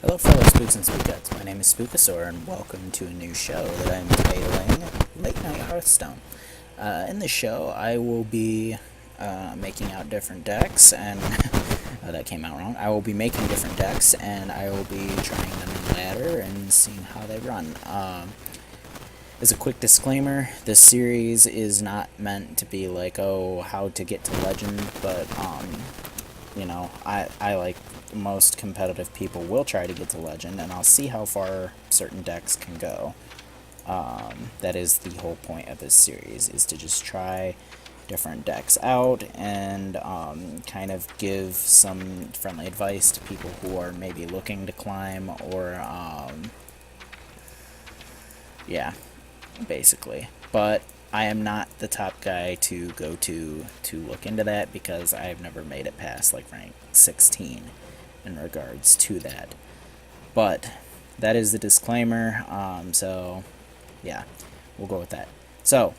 Hello fellow spooks and spookettes, my name is Spookasaur and welcome to a new show that I'm titling Night Hearthstone. In this show I will be making out different decks and that came out wrong. I will be making different decks and I will be trying them in ladder and seeing how they run. As a quick disclaimer, this series is not meant to be like, oh, how to get to legend, but I like most competitive people will try to get to legend, and I'll see how far certain decks can go. That is the whole point of this series, is to just try different decks out and kind of give some friendly advice to people who are maybe looking to climb or, yeah, basically. But I am not the top guy to go to look into that because I've never made it past like rank 16 in regards to that. But that is the disclaimer, so yeah, we'll go with that. So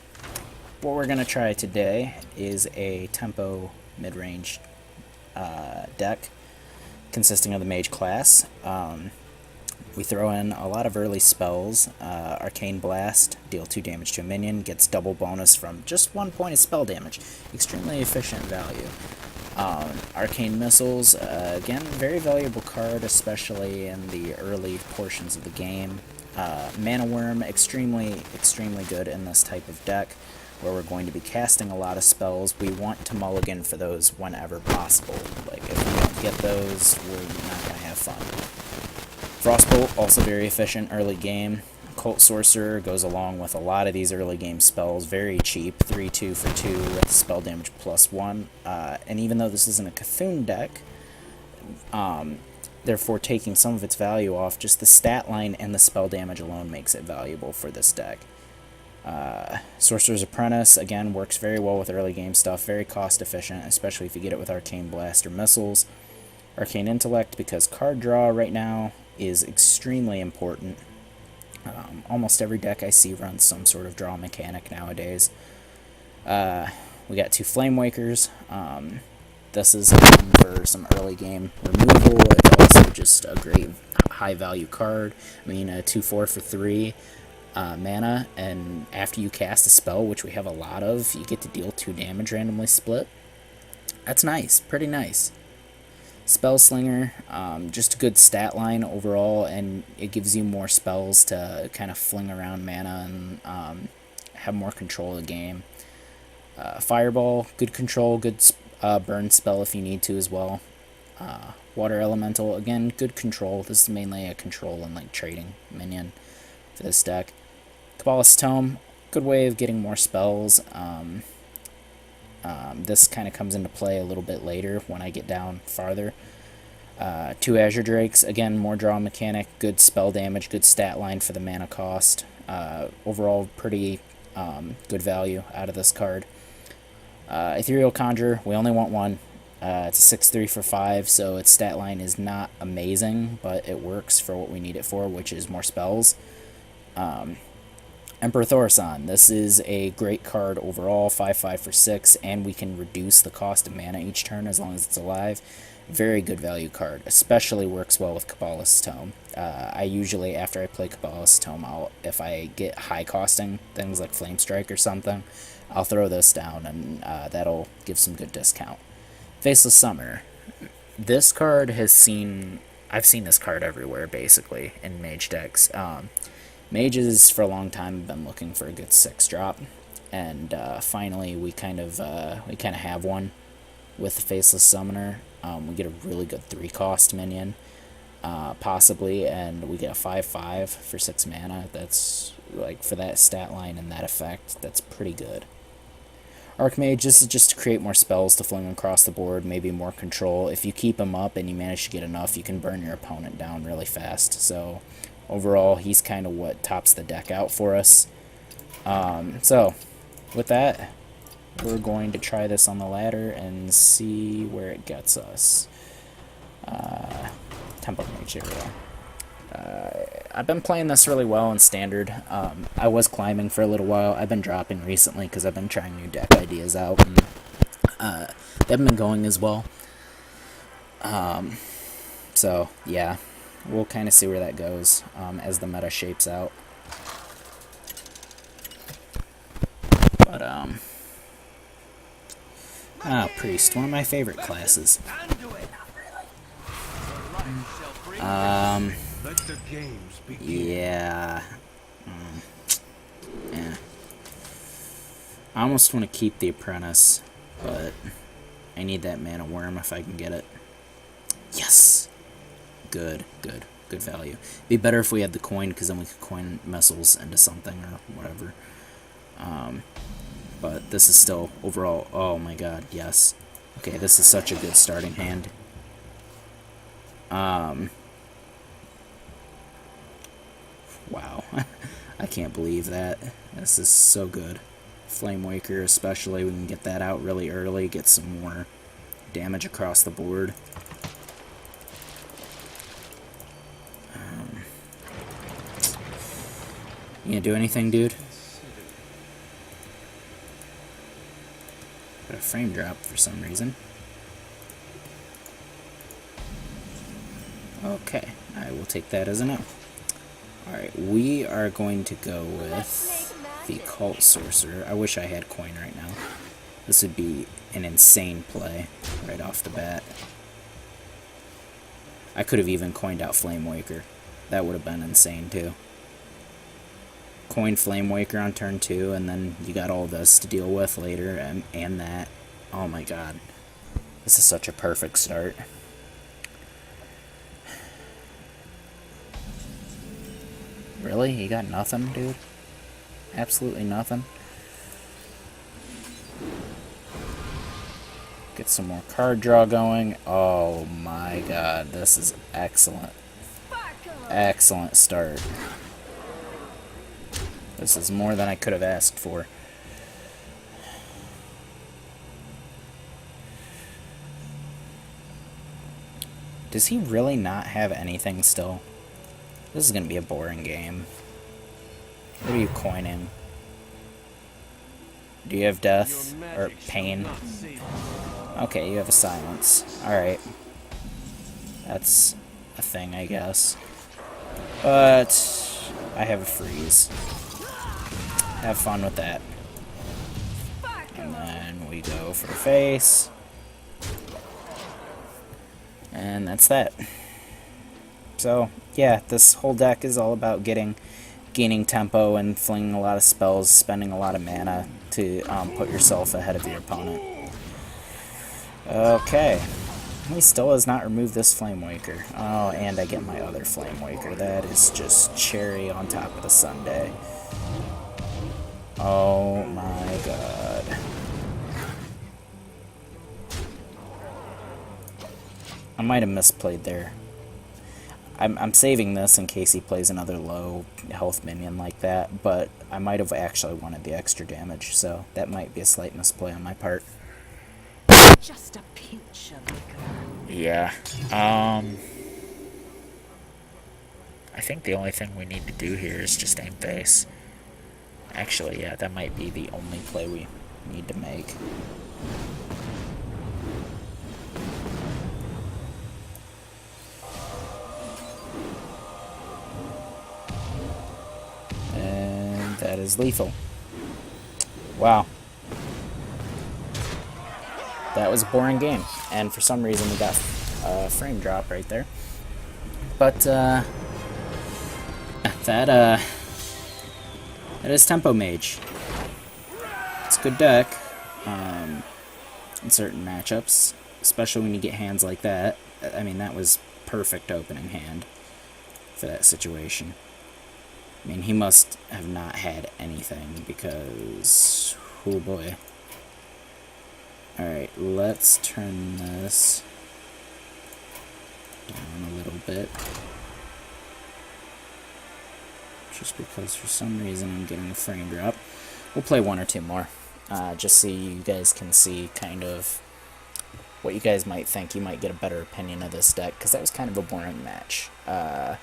what we're going to try today is a tempo mid-range deck consisting of the Mage class. We throw in a lot of early spells. Arcane Blast, deal 2 damage to a minion, gets double bonus from just 1 point of spell damage. Extremely efficient value. Arcane Missiles, again, very valuable card, especially in the early portions of the game. Mana Worm, extremely good in this type of deck, where we're going to be casting a lot of spells. We want to mulligan for those whenever possible. Like, if we don't get those, we're not going to have fun. Frostbolt, also very efficient early game. Cult Sorcerer goes along with a lot of these early game spells, very cheap, 3-2 for 2 with spell damage +1. And even though this isn't a Cthulhu deck, therefore taking some of its value off, just the stat line and the spell damage alone makes it valuable for this deck. Sorcerer's Apprentice, again, works very well with early game stuff, very cost efficient, especially if you get it with Arcane Blast or Missiles. Arcane Intellect, because card draw right now is extremely important. Almost every deck I see runs some sort of draw mechanic nowadays. We got 2 Flame Wakers. This is for some early game removal. It's also just a great high value card. I mean, 2-4 for 3 mana, and after you cast a spell, which we have a lot of, you get to deal 2 damage randomly split. That's nice, pretty nice. Spellslinger, just a good stat line overall, and it gives you more spells to kind of fling around mana and have more control of the game. Fireball, good control, good burn spell if you need to as well. Water Elemental, again, good control. This is mainly a control and like trading minion for this deck. Kabbalist's Tome, good way of getting more spells. This kind of comes into play a little bit later when I get down farther. 2 Azure Drakes, again, more draw mechanic, good spell damage, good stat line for the mana cost. Overall, pretty good value out of this card. Ethereal Conjure, we only want 1. It's a 6-3 for 5, so its stat line is not amazing, but it works for what we need it for, which is more spells. Emperor Thaurissan, this is a great card overall, 5-5 for 6, and we can reduce the cost of mana each turn as long as it's alive. Very good value card, especially works well with Kabbalist's Tome. I usually, after I play Kabbalist's Tome, if I get high costing things like Flame Strike or something, I'll throw this down, and that'll give some good discount. Faceless Summoner. This card I've seen this card everywhere, basically, in Mage decks. Mages, for a long time, have been looking for a good 6-drop, and finally we kind of have one with the Faceless Summoner. We get a really good 3-cost minion, possibly, and we get a 5-5 for 6 mana. That's, like, for that stat line and that effect, that's pretty good. Archmage, this is just to create more spells to fling across the board, maybe more control. If you keep him up and you manage to get enough, you can burn your opponent down really fast, so overall, he's kind of what tops the deck out for us. So, with that, we're going to try this on the ladder and see where it gets us. Tempo Mage, here we go. I've been playing this really well in Standard. I was climbing for a little while. I've been dropping recently because I've been trying new deck ideas out, and they haven't been going as well. So, yeah. we'll kind of see where that goes as the meta shapes out. But, Priest, one of my favorite classes. Yeah. Yeah. I almost want to keep the Apprentice, but I need that Mana Worm if I can get it. Yes! Good value. Be better if we had the coin, because then we could coin missiles into something or whatever. But this is still, overall, oh my god, yes. Okay, this is such a good starting hand. Wow. I can't believe that. This is so good. Flame Waker especially, we can get that out really early, get some more damage across the board. You gonna do anything, dude? Got a frame drop for some reason. Okay, I will take that as a no. Alright, we are going to go with the Cult Sorcerer. I wish I had coin right now. This would be an insane play right off the bat. I could have even coined out Flame Waker. That would have been insane too. Coin Flame Waker on turn 2, and then you got all this to deal with later, and that. Oh my god. This is such a perfect start. Really? You got nothing, dude? Absolutely nothing? Get some more card draw going. Oh my god, this is excellent. Excellent start. This is more than I could have asked for. Does he really not have anything still? This is going to be a boring game. What are you coining? Do you have death? Or pain? Okay, you have a silence. Alright. That's a thing, I guess. But I have a freeze. Have fun with that. And then we go for face. And that's that. So, yeah, this whole deck is all about gaining tempo and flinging a lot of spells, spending a lot of mana to put yourself ahead of your opponent. Okay. He still has not removed this Flame Waker. Oh, and I get my other Flame Waker. That is just cherry on top of the sundae. Oh my god. I might have misplayed there. I'm saving this in case he plays another low health minion like that, but I might have actually wanted the extra damage, so that might be a slight misplay on my part. Just a pinch of liquor. Yeah. I think the only thing we need to do here is just aim face. Actually, yeah, that might be the only play we need to make. And that is lethal. Wow. That was a boring game, and for some reason we got a frame drop right there. But, that is Tempo Mage. It's a good deck, in certain matchups, especially when you get hands like that. I mean, that was perfect opening hand for that situation. I mean, he must have not had anything, because, oh boy. Alright, let's turn this down a little bit. Just because for some reason I'm getting a frame drop. We'll play one or two more. Just so you guys can see kind of what you guys might think. You might get a better opinion of this deck, because that was kind of a boring match. I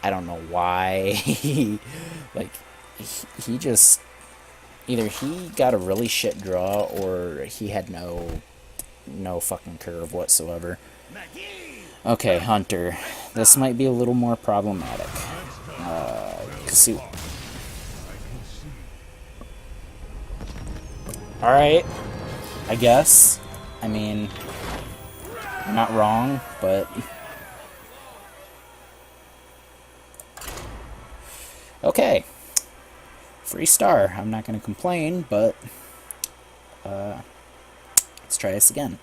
don't know why. He just... Either he got a really shit draw, or he had no fucking curve whatsoever. Okay, Hunter. this might be a little more problematic. See. Alright, I guess. I mean, I'm not wrong, but... Okay. Free star. I'm not going to complain, but... let's try this again.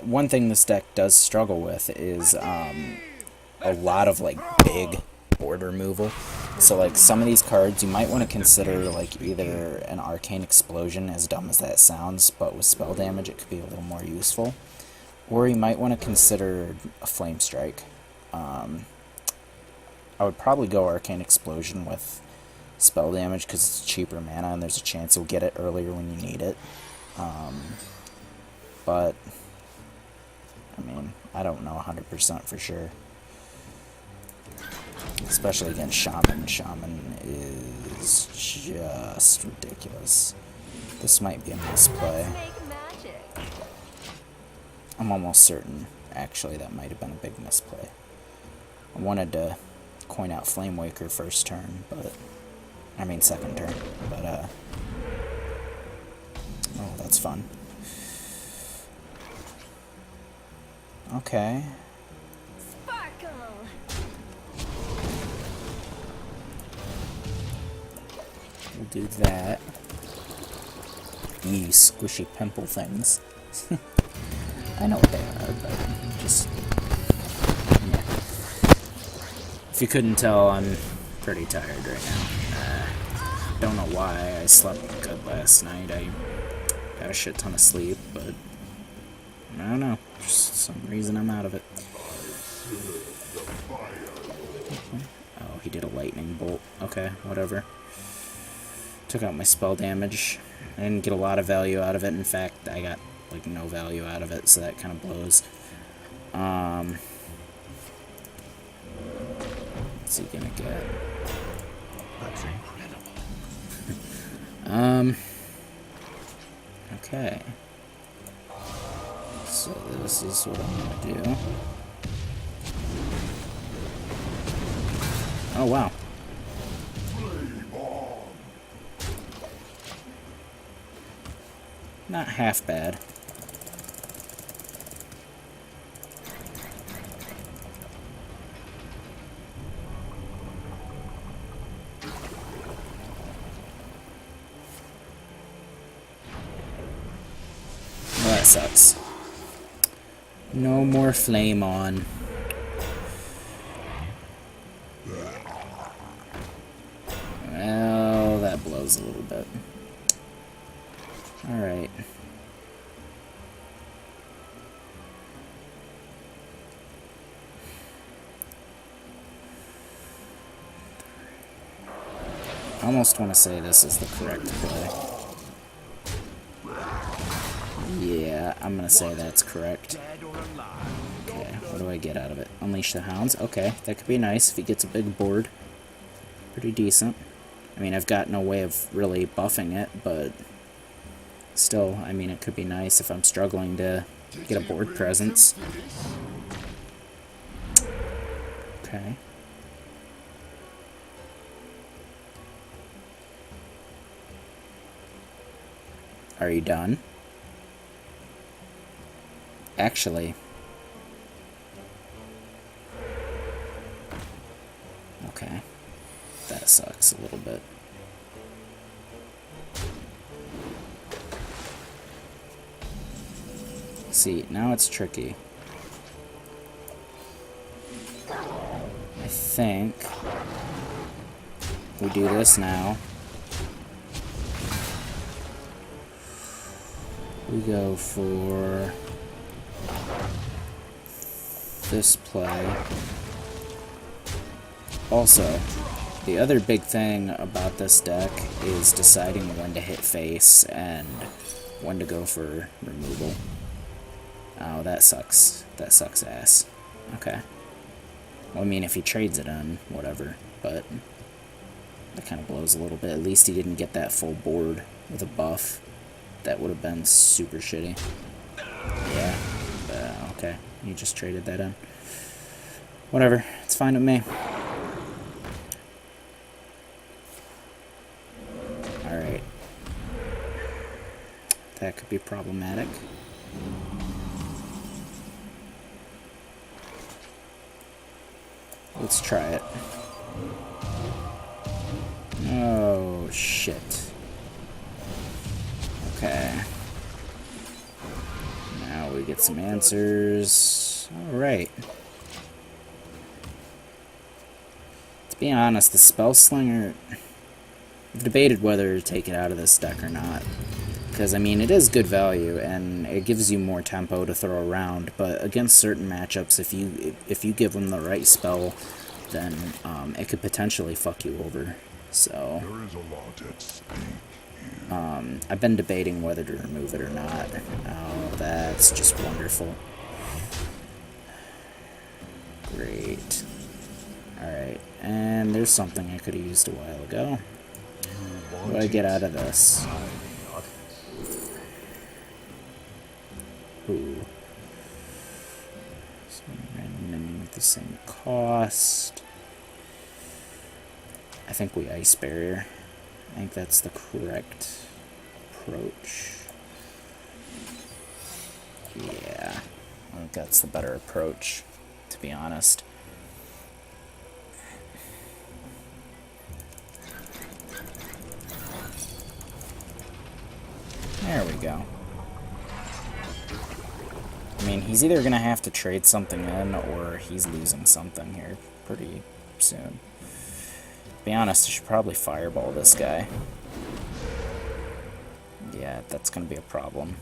One thing this deck does struggle with is a lot of like big board removal. So like some of these cards you might want to consider like either an Arcane Explosion, as dumb as that sounds, but with spell damage it could be a little more useful. Or you might want to consider a Flame Strike. I would probably go Arcane Explosion with spell damage because it's cheaper mana and there's a chance you'll get it earlier when you need it. But I mean, I don't know 100% for sure. Especially against Shaman. Shaman is just ridiculous. This might be a misplay. I'm almost certain, actually, that might have been a big misplay. I wanted to coin out Flamewaker first turn, but... I mean second turn, but, oh, that's fun. Okay. We'll do that. Ye squishy pimple things. I know what they are, but just... yeah. If you couldn't tell, I'm pretty tired right now. Don't know why. I slept good last night. I got a shit ton of sleep, but... I don't know. Just some reason I'm out of it. Oh, he did a lightning bolt. Okay, whatever. Took out my spell damage. I didn't get a lot of value out of it. In fact, I got like no value out of it, so that kind of blows. What's he gonna get? That's incredible. Okay. So this is what I'm gonna do. Oh wow. Not half bad. Well, that sucks. No more flame on. Well, that blows a little bit. Alright. I almost want to say this is the correct play. Yeah, I'm going to say that's correct. Okay, what do I get out of it? Unleash the Hounds. Okay, that could be nice if he gets a big board. Pretty decent. I mean, I've got no way of really buffing it, but still, I mean, it could be nice if I'm struggling to get a board presence. Okay. Are you done? Actually. Okay. That sucks a little bit. See, now it's tricky. I think we do this now. We go for this play. Also, the other big thing about this deck is deciding when to hit face and when to go for removal. Oh, that sucks. That sucks ass. Okay. Well, I mean, if he trades it in, whatever, but that kind of blows a little bit. At least he didn't get that full board with a buff. That would have been super shitty. Yeah. Okay. You just traded that in. Whatever. It's fine with me. Alright. That could be problematic. Let's try it. Oh, shit. Okay. Now we get some answers. Alright. To be honest, the Spell Slinger... I've debated whether to take it out of this deck or not. Because, I mean, it is good value, and it gives you more tempo to throw around, but against certain matchups, if you give them the right spell, then it could potentially fuck you over. So, I've been debating whether to remove it or not. Oh, that's just wonderful. Great. Alright, and there's something I could have used a while ago. What do I get out of this? Ooh. So random minion with the same cost. I think we Ice Barrier. I think that's the correct approach. Yeah. I think that's the better approach, to be honest. There we go. I mean, he's either going to have to trade something in, or he's losing something here pretty soon. To be honest, I should probably fireball this guy. Yeah, that's going to be a problem.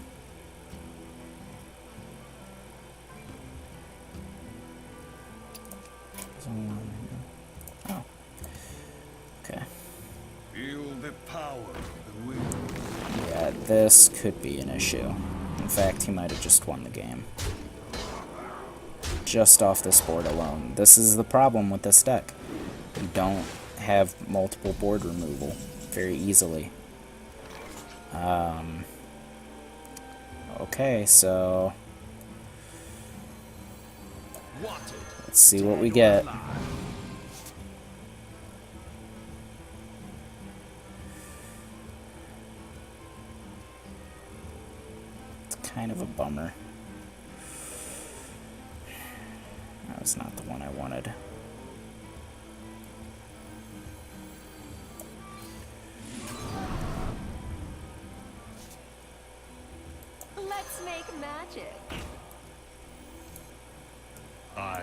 Oh. Okay. Feel the power of the wind. Yeah, this could be an issue. In fact, he might have just won the game. Just off this board alone. This is the problem with this deck. You don't have multiple board removal very easily. Okay, so... let's see what we get. Kind of a bummer. That was not the one I wanted. Let's make magic. I'll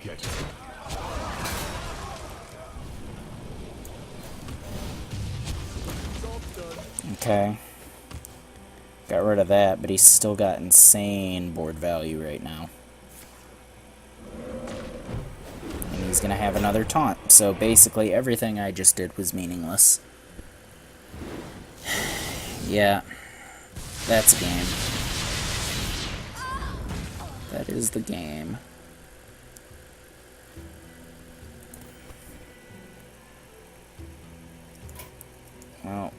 get it. Okay. Got rid of that, but he's still got insane board value right now. And he's gonna have another taunt, so basically everything I just did was meaningless. Yeah. That's a game. That is the game. Well,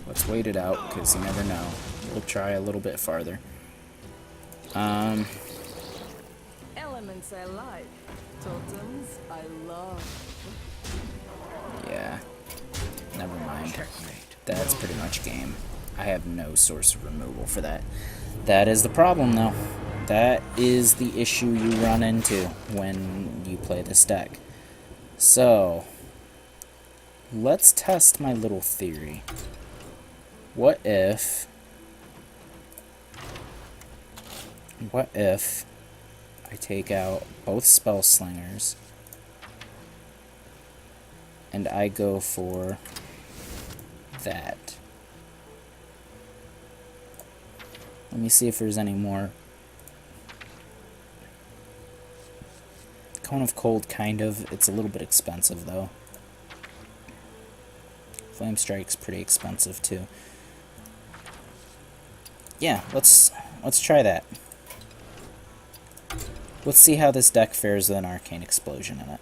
let's wait it out, because you never know. We'll try a little bit farther. Elements I like. Totems I love. Yeah. Never mind. That's pretty much game. I have no source of removal for that. That is the problem, though. That is the issue you run into when you play this deck. So, let's test my little theory. What if I take out both Spell Slingers and I go for that? Let me see if there's any more. Cone of Cold, kind of. It's a little bit expensive, though. Flame Strike's pretty expensive, too. Yeah, let's try that. Let's see how this deck fares with an Arcane Explosion in it.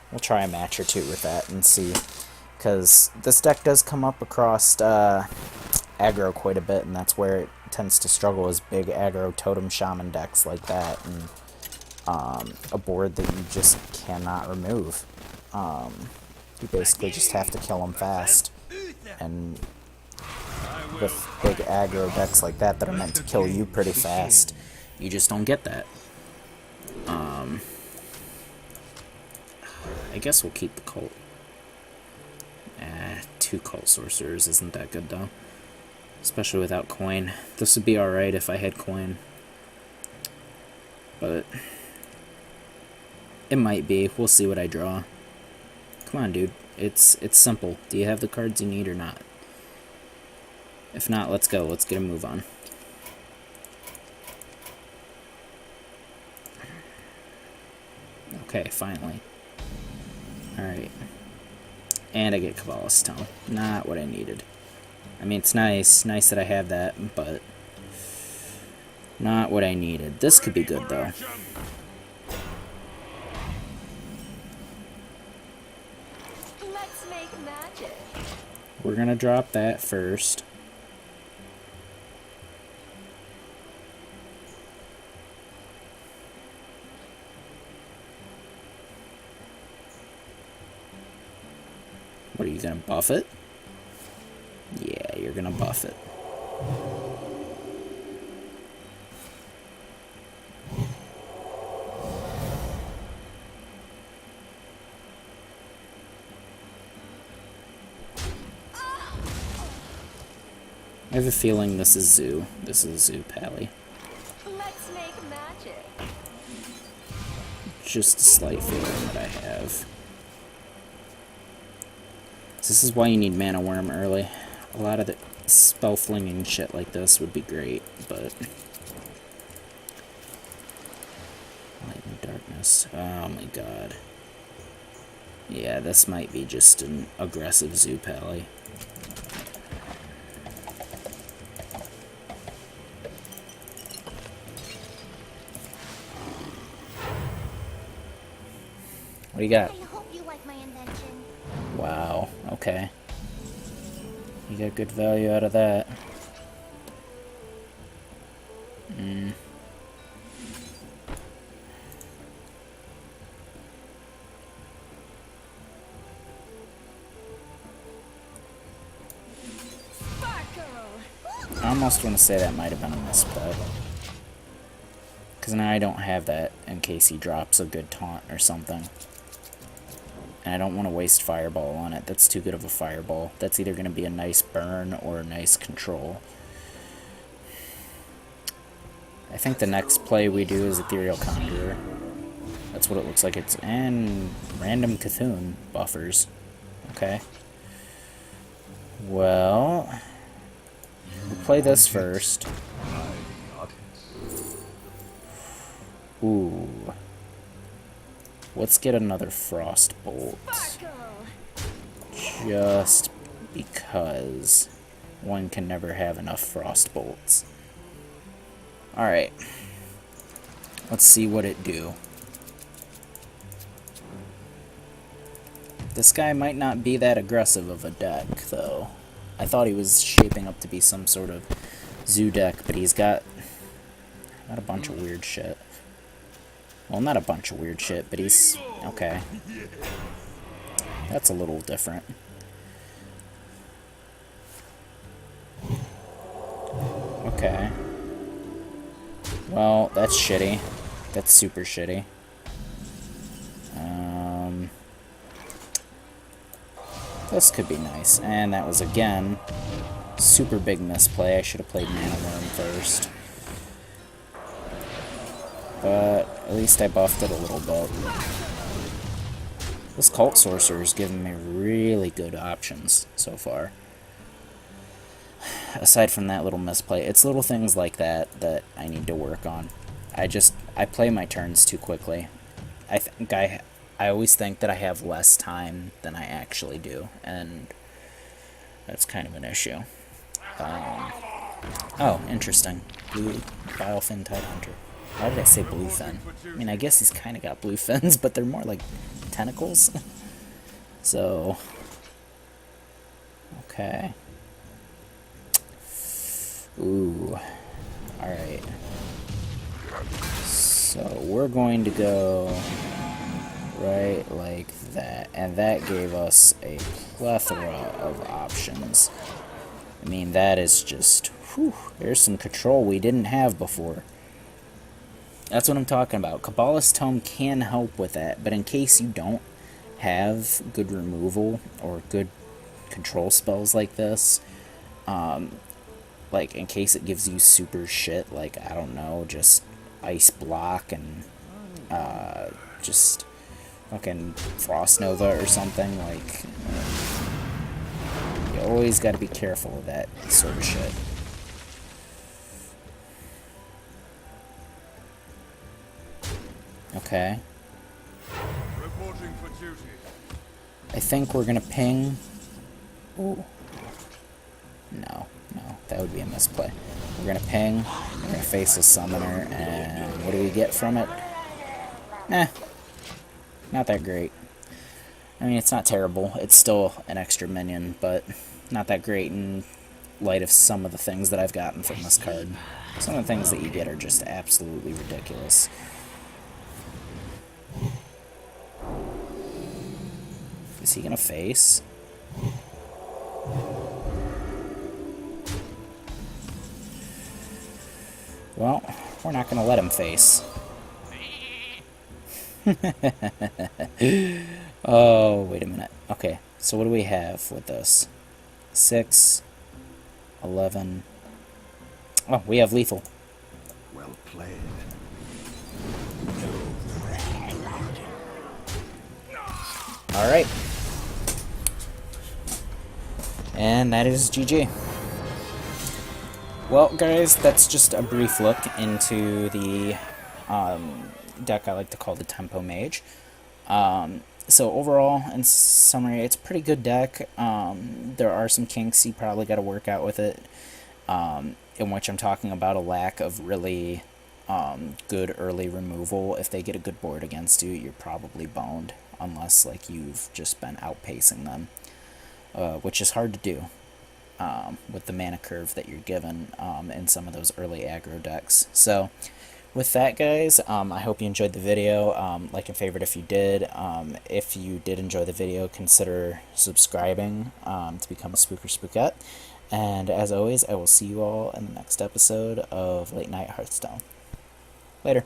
We'll try a match or two with that and see Because this deck does come up across aggro quite a bit, and that's where it tends to struggle, is big aggro totem shaman decks like that, and a board that you just cannot remove. You basically just have to kill them fast, and with big aggro decks like that that are meant to kill you pretty fast, you just don't get that. I guess we'll keep the cult. 2 cult sorcerers isn't that good though, especially without coin. This would be alright if I had coin, but it might be. We'll see what I draw. Come on, dude. It's simple. Do you have the cards you need or not? If not, let's go. Let's get a move on. Okay, finally. Alright. And I get Cabal Stone. Not what I needed. I mean, it's nice. Nice that I have that, but not what I needed. This could be good, though. Let's make magic. We're gonna drop that first. What, are you gonna buff it? Yeah, you're gonna buff it. I have a feeling this is Zoo. This is Zoo Pally. Let's make magic. Just a slight feeling that I have. This is why you need Mana Worm early. A lot of the spell flinging shit like this would be great, but Light and Darkness. Oh my god. Yeah, this might be just an aggressive Zoo Pally. What do you got? I hope you like my invention. Wow, okay. You got good value out of that. Sparkle. I almost want to say that might have been a misplay. Because now I don't have that in case he drops a good taunt or something. And I don't want to waste Fireball on it. That's too good of a Fireball. That's either going to be a nice burn or a nice control. I think the next play we do is Ethereal Conjurer. That's what it looks like. It's and random Cthulhu buffers. Okay. Well, we'll play this first. Ooh. Let's get another Frost Bolt. Just because one can never have enough Frost Bolts. Alright. Let's see what it do. This guy might not be that aggressive of a deck, though. I thought he was shaping up to be some sort of zoo deck, but he's got a bunch of weird shit. Well, not a bunch of weird shit, but he's... okay. That's a little different. Okay. Well, that's shitty. That's super shitty. This could be nice. And that was, again, super big misplay. I should have played Mana Worm first. But at least I buffed it a little bit. This Cult Sorcerer is giving me really good options so far. Aside from that little misplay, it's little things like that that I need to work on. I play my turns too quickly. I always think that I have less time than I actually do, and that's kind of an issue. Oh, interesting. Blue Bilefin Tidehunter. Why did I say bluefin? I mean, I guess he's kind of got blue fins, but they're more like tentacles. So, Okay. Ooh. Alright. So we're going to go right like that. And that gave us a plethora of options. I mean, that is just, whew, there's some control we didn't have before. That's what I'm talking about. Kabbalah's Tome can help with that, but in case you don't have good removal or good control spells like this, like in case it gives you super shit, like, I don't know, just Ice Block and just fucking Frost Nova or something, like, you always got to be careful of that sort of shit. Okay. Reporting for duty. I think we're gonna ping. Ooh. No, that would be a misplay. We're gonna ping, we're gonna face a summoner, and what do we get from it? Not that great. I mean, it's not terrible. It's still an extra minion, but not that great in light of some of the things that I've gotten from this card. Some of the things that you get are just absolutely ridiculous. Is he gonna face? Well, we're not gonna let him face. Oh, wait a minute. Okay, so what do we have with this? 6, 11. Oh, we have lethal. Well played. Alright. And that is GG. Well, guys, that's just a brief look into the deck I like to call the Tempo Mage. So overall, in summary, it's a pretty good deck. There are some kinks you probably got to work out with it, in which I'm talking about a lack of really good early removal. If they get a good board against you, you're probably boned, unless like you've just been outpacing them, which is hard to do with the mana curve that you're given in some of those early aggro decks. So with that, guys, I hope you enjoyed the video. Like and favorite if you did. If you did enjoy the video, consider subscribing to become a Spooker Spookette. And as always, I will see you all in the next episode of Late Night Hearthstone. Later.